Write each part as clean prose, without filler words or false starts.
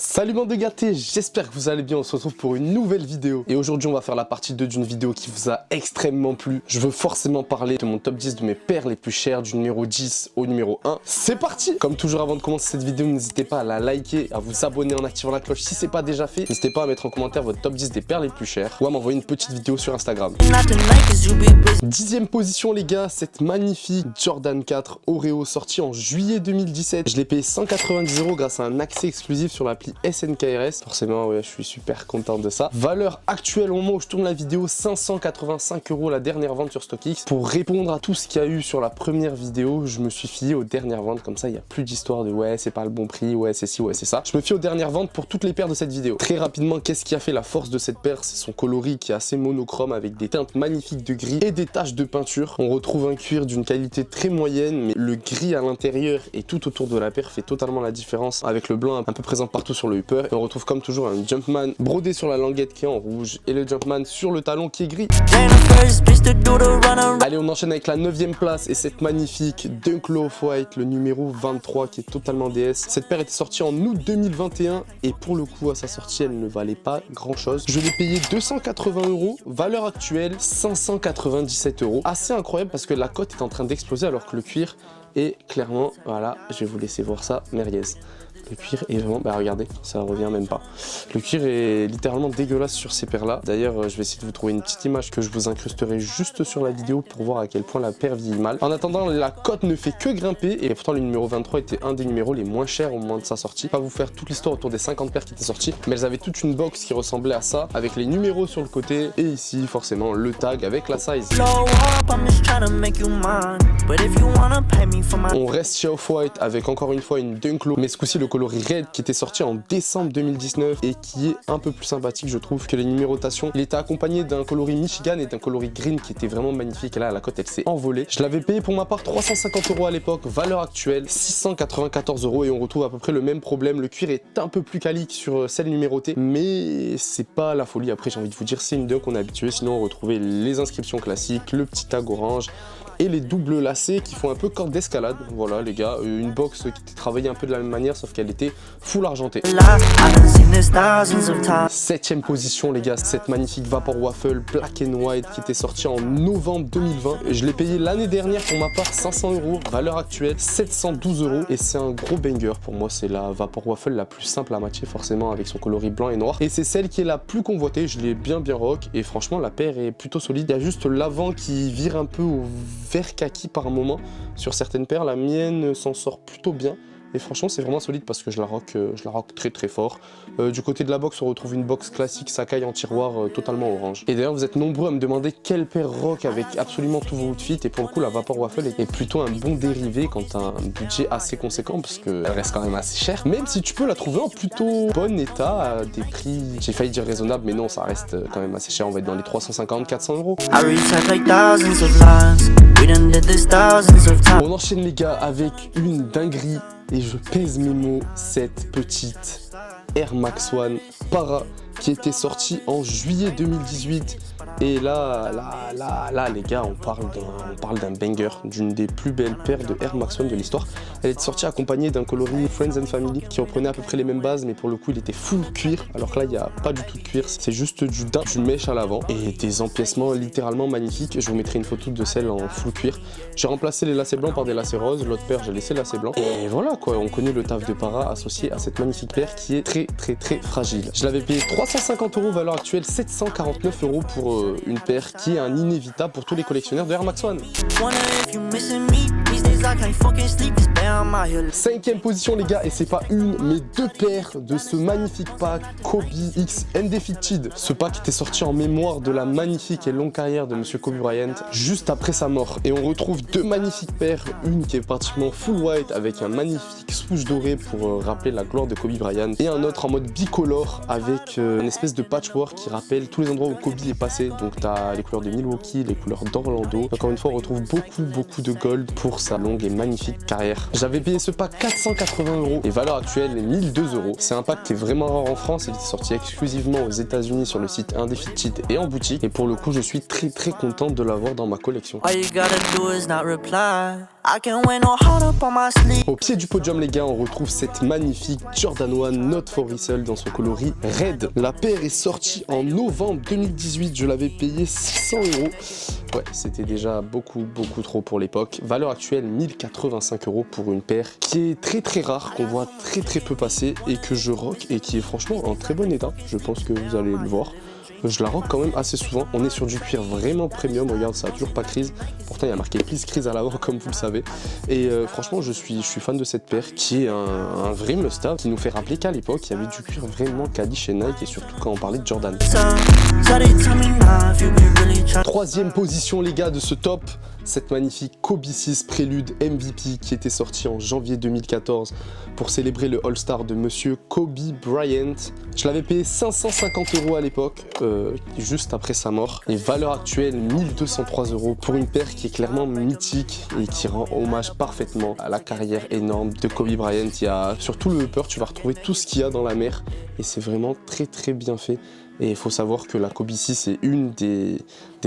Salut bande de gâtés, j'espère que vous allez bien, on se retrouve pour une nouvelle vidéo. Et aujourd'hui on va faire la partie 2 d'une vidéo qui vous a extrêmement plu. Je veux forcément parler de mon top 10 de mes paires les plus chères, du numéro 10 au numéro 1. C'est parti! Comme toujours avant de commencer cette vidéo, n'hésitez pas à la liker, à vous abonner en activant la cloche si c'est pas déjà fait. N'hésitez pas à mettre en commentaire votre top 10 des paires les plus chères ou à m'envoyer une petite vidéo sur Instagram. 10e position les gars, cette magnifique Jordan 4 Oreo sortie en juillet 2017. Je l'ai payé 190 € grâce à un accès exclusif sur l'appli SNKRS. Forcément, ouais, je suis super content de ça. Valeur actuelle au moment où je tourne la vidéo, 585 € la dernière vente sur StockX. Pour répondre à tout ce qu'il y a eu sur la première vidéo, je me suis fié aux dernières ventes. Comme ça, il n'y a plus d'histoire de ouais, c'est pas le bon prix, ouais, c'est ci, ouais, c'est ça. Je me fie aux dernières ventes pour toutes les paires de cette vidéo. Très rapidement, qu'est-ce qui a fait la force de cette paire? C'est son coloris qui est assez monochrome avec des teintes magnifiques de gris et des taches de peinture. On retrouve un cuir d'une qualité très moyenne, mais le gris à l'intérieur et tout autour de la paire fait totalement la différence avec le blanc un peu présent partout sur le upper. Et on retrouve comme toujours un Jumpman brodé sur la languette qui est en rouge et le Jumpman sur le talon qui est gris. Allez, on enchaîne avec la 9e place et cette magnifique Dunk Low Off-White, le numéro 23 qui est totalement DS. Cette paire était sortie en août 2021 et pour le coup à sa sortie elle ne valait pas grand chose. Je l'ai payé 280 €, valeur actuelle 597 €. Assez incroyable parce que la cote est en train d'exploser alors que le cuir est clairement, voilà, je vais vous laisser voir ça, merguez. Le cuir est vraiment, bah regardez, ça revient même pas. Le cuir est littéralement dégueulasse sur ces paires là. D'ailleurs, je vais essayer de vous trouver une petite image que je vous incrusterai juste sur la vidéo pour voir à quel point la paire vieillit mal. En attendant, la cote ne fait que grimper et pourtant le numéro 23 était un des numéros les moins chers au moment de sa sortie. Pas vous faire toute l'histoire autour des 50 paires qui étaient sorties, mais elles avaient toute une box qui ressemblait à ça, avec les numéros sur le côté et ici forcément le tag avec la size. On reste chez Off-White avec encore une fois une Dunk Low, mais ce coup-ci le coloris Red qui était sorti en décembre 2019 et qui est un peu plus sympathique je trouve que les numérotations. Il était accompagné d'un coloris Michigan et d'un coloris Green qui était vraiment magnifique et là la cote elle s'est envolée. Je l'avais payé pour ma part 350 € à l'époque, valeur actuelle 694 € et on retrouve à peu près le même problème. Le cuir est un peu plus qualique sur celle numérotée mais c'est pas la folie. Après j'ai envie de vous dire c'est une Dunk, on est habitué, sinon on retrouvait les inscriptions classiques, le petit tag orange et les doubles lacets qui font un peu corde d'escalade. Voilà les gars, une box qui était travaillée un peu de la même manière sauf qu'elle était full argentée. 7e position les gars, cette magnifique Vapor Waffle Black and White qui était sortie en novembre 2020. Je l'ai payé l'année dernière pour ma part 500 €, valeur actuelle 712 € et c'est un gros banger. Pour moi c'est la Vapor Waffle la plus simple à matcher forcément avec son coloris blanc et noir. Et c'est celle qui est la plus convoitée, je l'ai bien rock et franchement la paire est plutôt solide. Il y a juste l'avant qui vire un peu au vert kaki par moment sur certaines paires. La mienne s'en sort plutôt bien. Et franchement c'est vraiment solide parce que je la rock très fort. Du côté de la box on retrouve une box classique Sakai en tiroir totalement orange. Et d'ailleurs vous êtes nombreux à me demander quelle paire rock avec absolument tous vos outfits. Et pour le coup la Vapor Waffle est plutôt un bon dérivé quand tu as un budget assez conséquent parce qu'elle reste quand même assez chère. Même si tu peux la trouver en plutôt bon état à des prix, j'ai failli dire raisonnable mais non ça reste quand même assez cher. On va être dans les 350-400 €. On enchaîne les gars avec une dinguerie. Et je pèse mes mots, cette petite Air Max One Para qui était sortie en juillet 2018. Et là les gars, on parle d'un banger, d'une des plus belles paires de Air Max One de l'histoire. Elle est sortie accompagnée d'un coloris Friends and Family qui reprenait à peu près les mêmes bases, mais pour le coup il était full cuir, alors que là il n'y a pas du tout de cuir, c'est juste du mèche à l'avant et des empiècements littéralement magnifiques. Je vous mettrai une photo de celle en full cuir. J'ai remplacé les lacets blancs par des lacets roses, l'autre paire j'ai laissé lacets blancs. Et voilà quoi, on connaît le taf de Para associé à cette magnifique paire qui est très fragile. Je l'avais payé 350 €, valeur actuelle 749 € pour une paire qui est un inévitable pour tous les collectionneurs de Air Max One. 5e position les gars, et c'est pas une mais deux paires de ce magnifique pack Kobe X Undefeated. Ce pack était sorti en mémoire de la magnifique et longue carrière de monsieur Kobe Bryant juste après sa mort. Et on retrouve deux magnifiques paires, une qui est pratiquement full white avec un magnifique swoosh doré pour rappeler la gloire de Kobe Bryant, et un autre en mode bicolore avec une espèce de patchwork qui rappelle tous les endroits où Kobe est passé. Donc t'as les couleurs de Milwaukee, les couleurs d'Orlando. Encore une fois on retrouve beaucoup de gold pour sa longue et magnifique carrière. J'avais payé ce pack 480 € et valeur actuelle 1002 €. C'est un pack qui est vraiment rare en France, il est sorti exclusivement aux États-Unis sur le site Indefited et en boutique, et pour le coup je suis très content de l'avoir dans ma collection. Au pied du podium les gars, on retrouve cette magnifique Jordan 1 Not For Resale dans son coloris Red. La paire est sortie en novembre 2018, je l'avais payé 600 €. Ouais, c'était déjà beaucoup trop pour l'époque. Valeur actuelle 1085 € pour une paire qui est très rare, qu'on voit très peu passer et que je rock et qui est franchement en très bon état. Je pense que vous allez le voir. Je la rock quand même assez souvent. On est sur du cuir vraiment premium. Regarde, ça a toujours pas crise. Pourtant, il y a marqué Please Crise à l'avant, comme vous le savez. Et franchement, je suis fan de cette paire qui est un vrai must-have, qui nous fait rappeler qu'à l'époque, il y avait du cuir vraiment quali chez Nike et surtout quand on parlait de Jordan. Troisième position, les gars, de ce top. Cette magnifique Kobe 6 Prélude MVP qui était sortie en janvier 2014 pour célébrer le All-Star de monsieur Kobe Bryant. Je l'avais payé 550 € à l'époque, juste après sa mort. Et valeur actuelle 1203 € pour une paire qui est clairement mythique et qui rend hommage parfaitement à la carrière énorme de Kobe Bryant. Il y a surtout le upper, tu vas retrouver tout ce qu'il y a dans la mer et c'est vraiment très bien fait. Et il faut savoir que la Kobe 6 est une des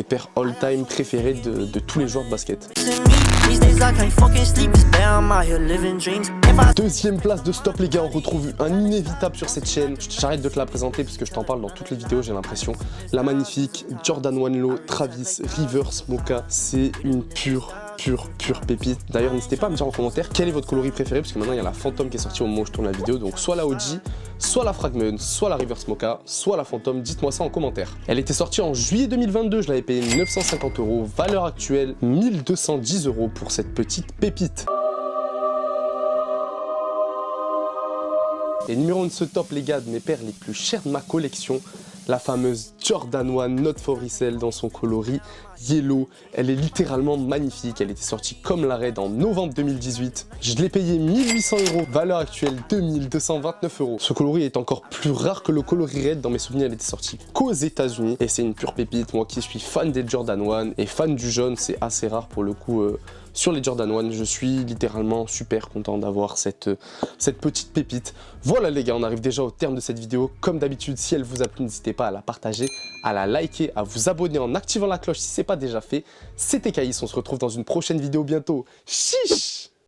paires all-time préférées de tous les joueurs de basket. Deuxième place de stop les gars, on retrouve un inévitable sur cette chaîne. J'arrête de te la présenter parce que je t'en parle dans toutes les vidéos, j'ai l'impression. La magnifique Jordan 1 Low Travis Reverse Mocha, c'est une pure pépite. D'ailleurs, n'hésitez pas à me dire en commentaire quel est votre coloris préféré, parce que maintenant il y a la Phantom qui est sortie au moment où je tourne la vidéo, donc soit la OG, soit la Fragment, soit la Reverse Mocha, soit la Phantom, dites-moi ça en commentaire. Elle était sortie en juillet 2022, je l'avais payé 950 €, valeur actuelle 1210 € pour cette petite pépite. Et numéro 1 de ce top les gars, de mes paires les plus chères de ma collection, la fameuse Jordan 1 Not For Resale dans son coloris yellow. Elle est littéralement magnifique, elle était sortie comme la Red en novembre 2018. Je l'ai payé 1800 €, valeur actuelle 2229 €. Ce coloris est encore plus rare que le coloris Red, dans mes souvenirs elle était sortie qu'aux États-Unis et c'est une pure pépite. Moi qui suis fan des Jordan 1 et fan du jaune, c'est assez rare pour le coup. Sur les Jordan 1, je suis littéralement super content d'avoir cette petite pépite. Voilà les gars, on arrive déjà au terme de cette vidéo. Comme d'habitude, si elle vous a plu, n'hésitez pas à la partager, à la liker, à vous abonner en activant la cloche si ce n'est pas déjà fait. C'était Caïs, on se retrouve dans une prochaine vidéo bientôt. Chiche!